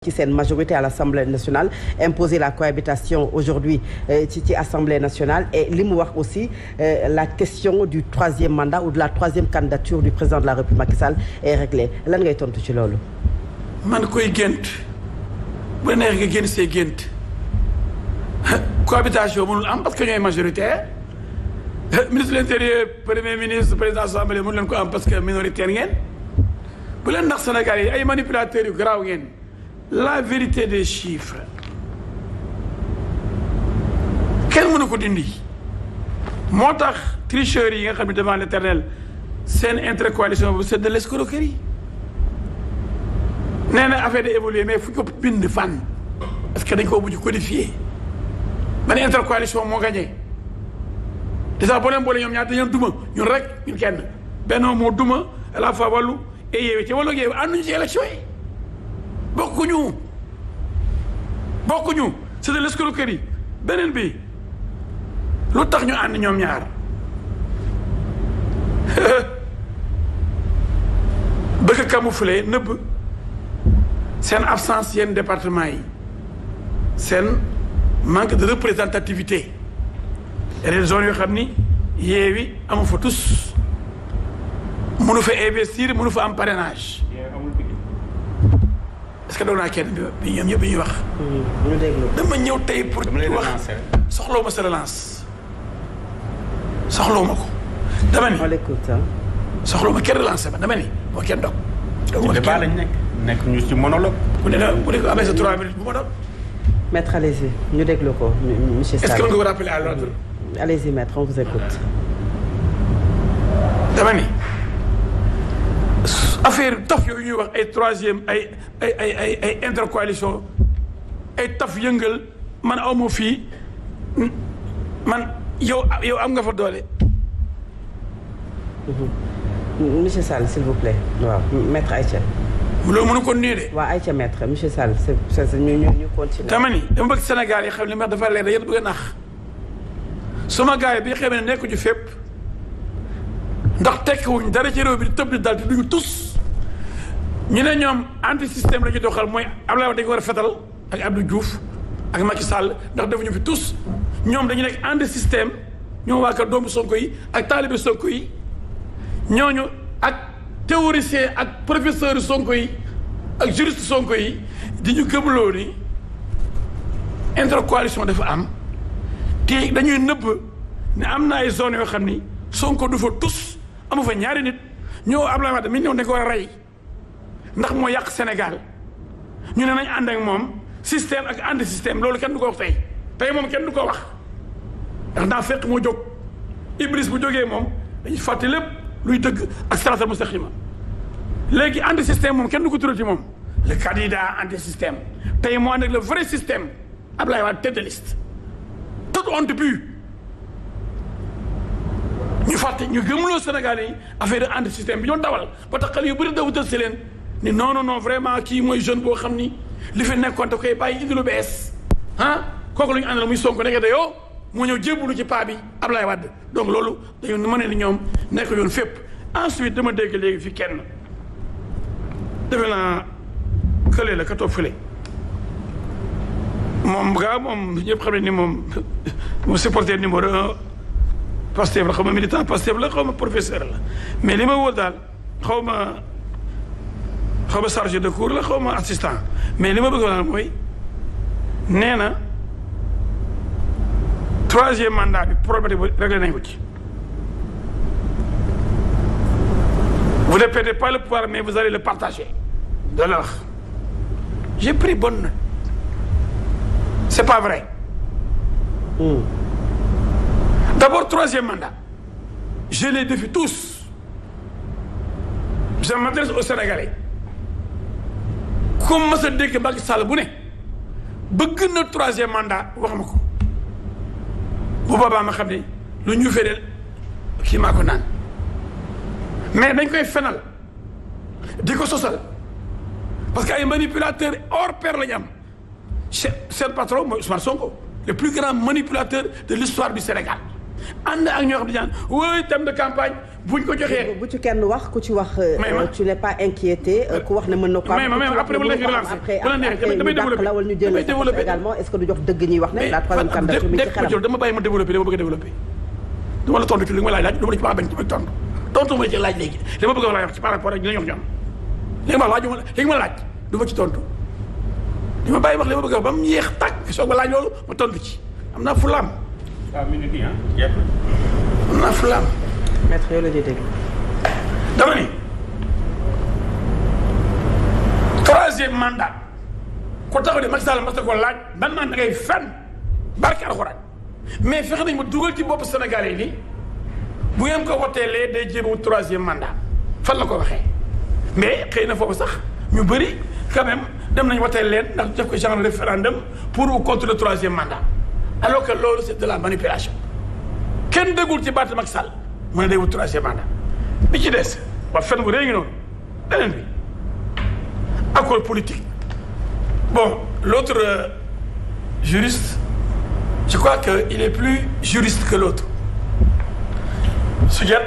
ci seen majorité à l'Assemblée nationale imposer la cohabitation aujourd'hui ci Assemblée nationale et li mu wax aussi la question du troisième mandat ou de la troisième candidature du président de la République Macky Sall est réglée lan ngay tontu ci loolu. man koy gént bu neex nga génn see gént cohabitation mënul am parce que ñooy majoritaire ministre de l'intérieur premier ministre président assemblée mënu leen ko am parce que minoritaire ngeen bu leen ndax Sénégal yi ay manipulateurs yu garaaw ngeen la vérité des chiffres kenn mënu ko dindi moo tax tricheurs yi nga xam ne devant l'éternel seen intercoalition bu c'est de l'escroquerie nee na affaire de évoluer mais fu ko bind fan parce que dañ koo mujj codifié man intercoalition moo gagné déjà boo leen boole ñoom ñaar dañoo duma ñun rek ñun kenn Benno moo duma à la fois Wallu et Yewwi ci Wallu ak Yewwi ànduñu ci élection yi bokkuñu c'est de l'escroquerie beneen bi lu tax ñu ànd ñoom ñaar bëgg camoufler nëbb seen absence yenn département yi seen manque de représentativité yeneen zones yoo xam ni Yewwi amu fa tous mënu fa investir mënu fa am parrainage est-ce que doon naa kenn bi ñoom ñëpp ñuy wax. ñu déglu dama ñëw tey pour wax soxlawu ma sa relance soxlawu ma ko dama ni. on l'écoute soxlawu ma kenn relancé ma dama ni moo kenn dog. ci débat lañ nekk ñu ci monologue. bu ne ko amee sa 3 minutes bu ma dog. maître allez-y ñu déglu ko monsieur Sall. est-ce que mën nga ko rappeler à l'ordre. allez-y maître on vous écoute. dama ni affaire taf yooyu ñuy wax ay troisième ay intercoalition ay taf yëngal man aw ma fii man yow am nga fa doole. monsieur Sall s'il vous plaît. waaw maître Aïcha. loolu mënu ko nii de. waaw Aïcha maître monsieur Sall c'est ñu continuer. dama ni dama bëgg Sénégal yi xam ne maître dafa leer da yéen bëgg a nax sama gars yi bi xam ne nekkuñu fépp ndax tekkiwuñ dara ci réew bi di tëb di dal te duñu tus ñu ne ñoom anti système la ñu doxal mooy Abdoulaye Wade dañu ko war a fetal ak Abdou Diouf ak Macky Sall ndax defuñu fi tus ñoom dañu nekk anti système ñoom waa kër doomu Sonko yi ak taalibe Sonko yi ñooñu ak théoricien ak professeur Sonko yi ak juriste Sonko yi di ñu gëmloo ni intercoalition dafa am te dañuy nëbb ne am na ay zones yoo xam ni Sonko du fa tus amu fa ñaari nit ñoo Abdoulaye Wade mi ñëw ne ko war a rey ndax moo yàq Sénégal ñu ne nañ ànd ak moom système ak anti système loolu kenn du ko wax tey moom kenn du ko wax ndax daa fekk moo jóg Iblis bu jógee moom dañuy fàtte lépp luy dëgg ak siraatal mustaqima léegi anti système moom kenn du ko turati moom le candidat anti système tey moo ànd ak le vrai système Abdoulaye Wade tête de liste toute honte plus ñu fàtte ñu gëmuloo Sénégalais yi affaire de anti système bi ñoo dawal ba tax xale yu bëri daw tël si leen ni non vraiment kii mooy jeune boo xam ni li fi nekkoon da koy bàyyi indi lu bees kooku la ñu àndal muy Sonko nekk dayoo moo ñëw jébbalu ci paa bi Abdoulaye Wade donc loolu dañu mën ni ñoom nekk yoon fépp. ensuite dama dégg léegi fi kenn defe naa kële la ka toog fële moom ñëpp xam ne ni moom supporter numéro 1 Pastef la xaw ma militant Pastef la xaw ma professeur la mais li ma wóor daal xaw ma chargé de cours la xaw ma assistant mais li ma bëgg daal mooy nee na troisième mandat bi problème bi réglé nañ ko ci. Vous ne perdez pas le pouvoir mais vous allez le partager. de l'heure j'ai pris bonne note. C'est pas vrai. D'abord, troisième mandat. Je les défie tous. Je m'adresse aux Sénégalais. Comme ma sa dégg Macky Sall bu ne bëgg na troisième mandat wax ma ko bu boobaa ma xam ne lu ñu fedeel kii maa ko naan mais dañ koy fenal di ko sosal parce que ay manipulateurs hors pair la ñu am seen patron mooy Ousmane Sonko le plus grand manipulateur de l'histoire du Sénégal ànd ak ñoo xam ne daan wooy thème de campagne buñ ko joxee. bu ci kenn wax ku ci wax. tu n'es pas inquiété ku wax ne mën na ko. après bu la neexee damay développé la wala ñu jël également est-ce que du jox dëgg ñuy wax ne la troisième candidature mi ci xelam. dama bàyyi ma développé dama bëgg a développé dama la tontu ci li ma laaj dama la ci baax bañ ci tontu ma ci laaj léegi li ma bëgg a wax ci par rapport ak dina ñoom ñoom léegi ma laaj du ma ci tontu li ma bàyyi wax li ma bëgg a wax ba mu yéex tàkk soog ma laaj loolu ma tontu ci am naa fulaam. waaw minute yi yëpp. am naa fulaam. maître yow la ñuy dégg. dama ni troisième mandat ku taxaw de Macky Sall mas na ko laaj ban man da ngay fenn barke alxuraan mais fexe nañ ma dugal ci bopp Sénégalais yi nii bu ngeen ko woteelee day jéem a wut troisième mandat fan la ko waxee mais xëy na foofu sax ñu bëri quand même dem nañ woteel leen ndax def ko genre référendum pour ou contre le troisième mandat alors que loolu c'est de la manipulation kenn déggul ci baat Macky Sall mu ne day wut troisième mandat bi ci des wax fen bu rëy ngi noonu beneen bi accord politique bon l'autre juriste je crois que il est plus juriste que l'autre Soudiat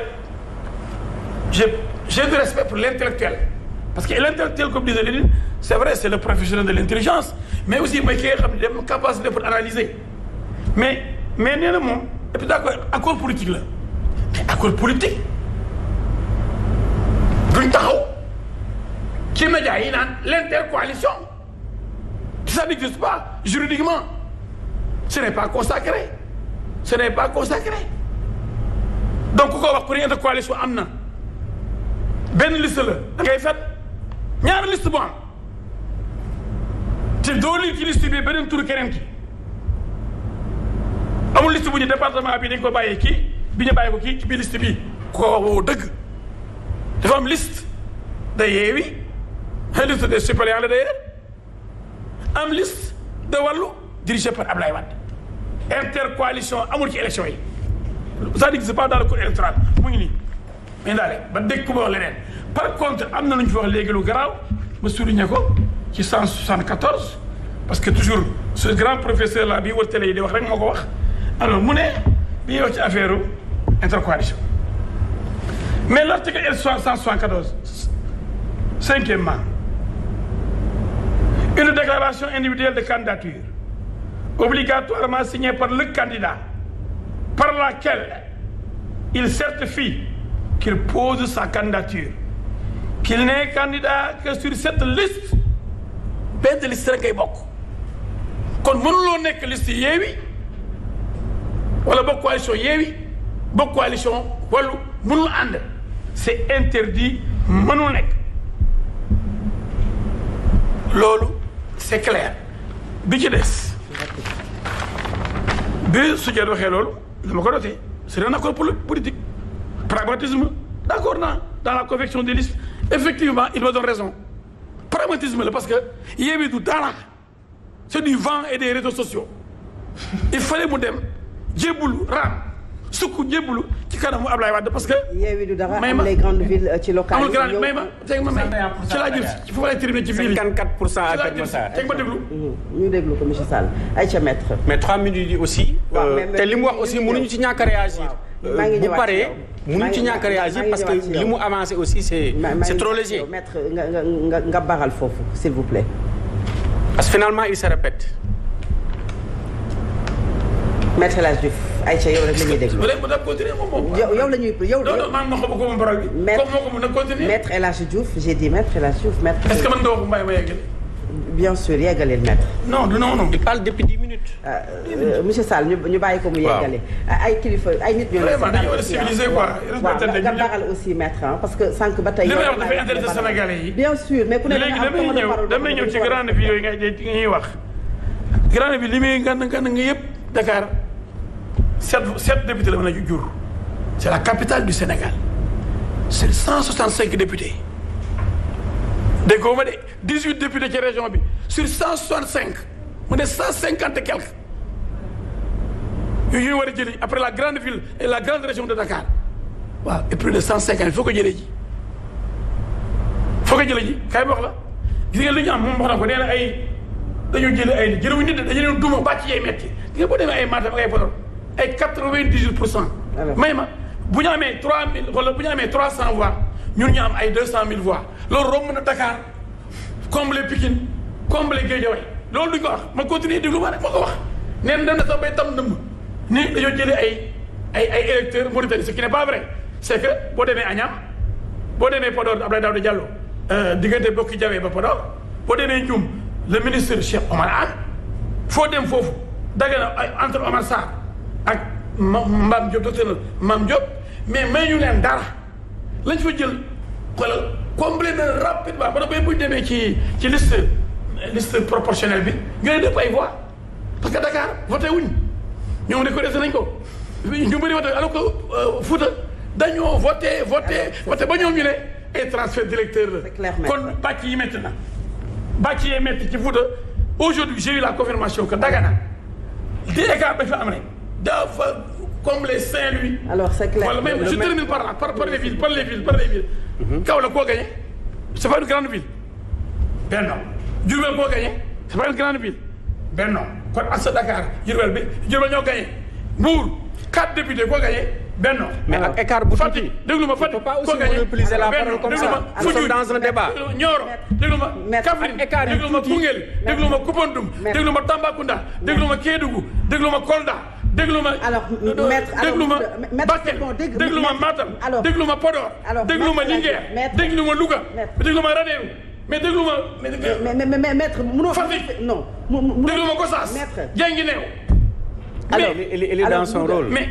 j'ai du respect pour l'intellectuel parce que l'intellectuel comme disait Lénine c'est vrai c'est le professionnel de l'intelligence mais aussi mooy ki nga xam ne dem capacité pour analyser mais nee na moom et puis d'accord accord politique la mais accord politique duñ taxaw ci média yi naan l'intercoalition ça n'existe pas juridiquement ce n'est pas consacré donc ku ko wax pour intercoalition am na benn liste la da ngay fet ñaari liste bu am te doo lii ci liste bi beneen tur keneen ki amul liste bu ñu département bi dañ ko bàyyee kii bi ñu bàyyi ko kii ci biir liste bi ku ko wax woo dëgg dafa am liste de Yewwi liste des suppléants la d'ailleurs am liste de Wallu dirigé par Ablaye Wade intercoalition amul ci élection yi ça n'existe pas dans le code électoral mu ngi nii mais daal ba dégg ku ma wax leneen par contre am na lu ñu fi wax léegi lu garaaw ma souligné ko ci 174 parce que toujours ce grand professeur là bii wër télé yi di wax rek moo ko wax alors mu ne bi ñuy wax ci affaire intercoalition mais l'article L 174 cinquièmement une déclaration individuelle de candidature obligatoirement signée par le candidat par laquelle il certifie qu'il pose sa candidature qu'il n'est candidat que sur cette liste benn liste rek ngay bokk kon mënuloo nekk liste Yewwi wala bokk coalition Yewwi bokk coalition Wallu mënul ànd c'est interdit mënul nekk loolu c'est clair bi ci des bi Soudiat waxee loolu dama ko noté c'est un accord politique pragmatisme d'accord naa dans la confection des listes effectivement il me donne raison pragmatisme la parce que Yewwi du dara c'est du vent et des réseaux sociaux il fallait mu dem jébbulu raam sukk jébbulu ci kanamu Ablaye Wade parce que. Yewwi du dara am les grandes villes ci local amul grande may ma teg ma may ci laa jël ci foofu lay terminer ci ville 54% avec Massar teg ma déglu. ñu déglu ko monsieur Sall Aïcha Maître. mais 3 minutes yi aussi. te li mu wax aussi mënuñu ci ñàkk a réagir. bu paree mënuñu ci ñàkk a réagir parce que li mu avancé aussi c'est trop léger. Maître nga baral foofu s'il vous plaît. parce que finalement il se répète. Maître El Hadji Diouf Aïcha yow rek la ñuy déglu. yow la ñuy yow. non maa ngi ko moom parole bi. Maître El Hadji Diouf j'ai dit Maître El Hadji Diouf maître. est-ce que mën nga wax mbay ma yeggali. bien sûr yeggaleel maître. non. il parle depuis 10 minutes. monsieur Sall ñu bàyyi ko mu yeggale. ay kilifa ay nit ñoo. vraiment dañu war a civiliser quoi. nga baral aussi maître parce que sànq ba tey. li may wax dafay intéressé Sénégalais yi. bien sûr mais ku ne léegi damay ñëw ci grande ville yooyu ngay wax. grande ville li muy ngand nga yëpp Dakar 7 députés la mën a jur. c'est la capitale du Sénégal. c'est 165 députés. déggoo ma de 18 députés ci région bi sur 165 mu ne 150 et quelques yooyu ñu war a jëli après la grande ville et la grande région de Dakar waaw et plus de 150 il faut que jëlee ji kaay wax la gis nga li ñu am moom wax na ko nee na ay dañoo jëlee ay jëlewuñu nit dañu leen duma bàcc yay metti gis nga boo demee ay Matam ak ay Podor ay 98%. may ma bu ñu amee 3000 wala bu ñu amee 300 voix ñun ñu am ay 200 000 voix loolu romb na Dakar comblé Pikine comblé Guédiawaye loolu duñ ko wax ma continuer déglu ma rek ma ko wax neen dana sax bay tam ndëmb ni dañoo jëlee ay électeurs Mauritanie ce qui n'est pas vrai c'est que boo demee Agnam boo demee Podor Abdoulaye Daouda Diallo diggante Bokki Jawee ba Podor boo demee Ndioum le ministre Cheikh Omar Anne foo dem foofu Dagana entre Omar Sarr ak Mame Diop docteur Mame Diop mais may ñu leen dara lañ fa jël xoolal comblé na rapidement ba bay buñ demee ci liste proportionnelle bi nga ne def ay voix parce que Dakar voté wuñ ñoom reconnaissé nañ ko ñu bëri voté alors que Fouta dañoo voté ba ñoom ñu ne ay transfert directeur la kon bàcc yi métti na bàcc yi métti ci Fouta aujourd'hui j'ai eu la confirmation que Dagana di écart ba fi am rek dafa combler Saint-Louis. Alors c'est clair. Voilà, même je termine par là, par les villes. Kaolack koo gagné, c'est pas une grande ville. Benno. Diourbel koo gagné, c'est pas une grande ville. Benno. Kon Assa Dakar, Diourbel ñoo gagné. Mbour, 4 députés koo gagné. Benno. Mais ak écart bu tuuti. Déglu ma Fatick. Il ne faut pas aussi monopoliser la parole comme ça. Nous sommes dans un débat. Nioro, déglu ma Kaffrine, déglu ma Koungheul, déglu ma Koupentoum, déglu ma Tambacounda, déglu ma Kédougou, déglu ma Kolda. déglu ma alors maître déglu ma Bakel déglu ma Matam déglu ma Podor déglu ma Linguère déglu ma Louga déglu ma Ranérou mais déglu ma mais maître mënoo Fatick non déglu ma Gossas Guinguinéo alors il est dans son rôle mais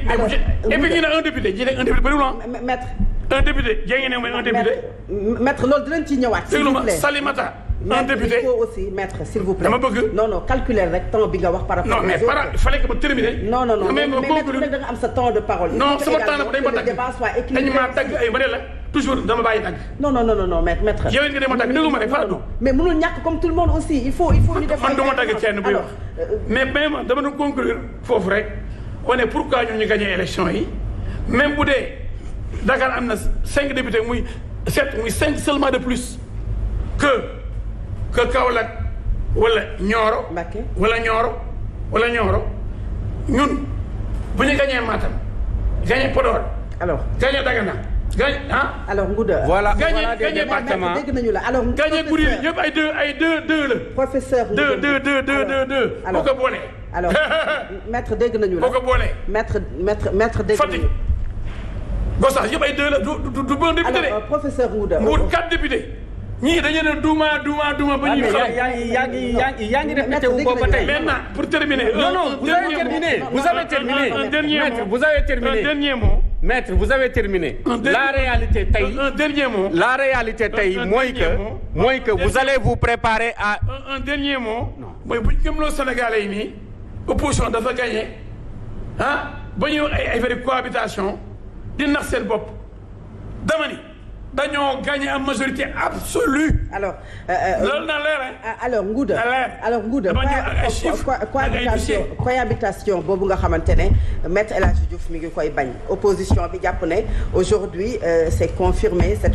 et puis ñu ne un député bëriwul maître un député Guinguinéo mais un député maître loolu dinañ ci ñëwaat s'il vous plaît Salimata un député il faut aussi maître s'il vous plaît. dama bëgg non calculer rek temps bi nga wax par rapport. non mais il fallait que ma terminer. non mais da nga am sa temps de parole. non sama temps dañ ma dagg dañ ma dagg ay ma ne la toujours dama bàyyi dagg. non maître. yow it nga dem ma dagg déglu ma rek fara du. mais mënul ñàkk comme tout le monde aussi il faut ñu def. man du ma dagg kenn buy wax mais même dama doon conclure foofu rek wane pourquoi ñu gagné élection yi même bu dee Dakar am na 5 députés muy 7 muy 5 seulement de plus que Kaolack wala Nioro. wala Nioro ñun bu ñu gagné Matam gagné Podor. alors gagné Dagana gagné alors Ngouda. voilà gagné département dégg nañu la alors. gagné Goudiri yëpp ay deux la. professeur deux. alors boo ko boolee. alors maître dégg nañu la boo ko boolee. maître dégg nañu. Fatick Gossas yëpp ay deux la du bon député de. alors professeur Ngouda. Mbour 4 députés. ñii dañu ne duuma ba ñuy xam. yaa ngi répété wu boobu ba tey. maintenant pour terminer. non vous avez terminé. un dernier mot vous avez terminé. un dernier mot. maître vous avez terminé. la réalité tey. un dernier mot. la réalité tey mooy que vous allez vous préparer à. un dernier mot. mooy bu ñu gëmloo Sénégalais yi nii opposition dafa gagné ba ñuy ay affaire de cohabitation di nax seen bopp dama ni. dañoo gagné en majorité absolue. alors loolu na leer alors Ngouda cohabitation boobu nga xamante ne maître El Hadji Diouf mi ngi koy bañ opposition bi jàpp ne aujourd'hui c'est confirmé cette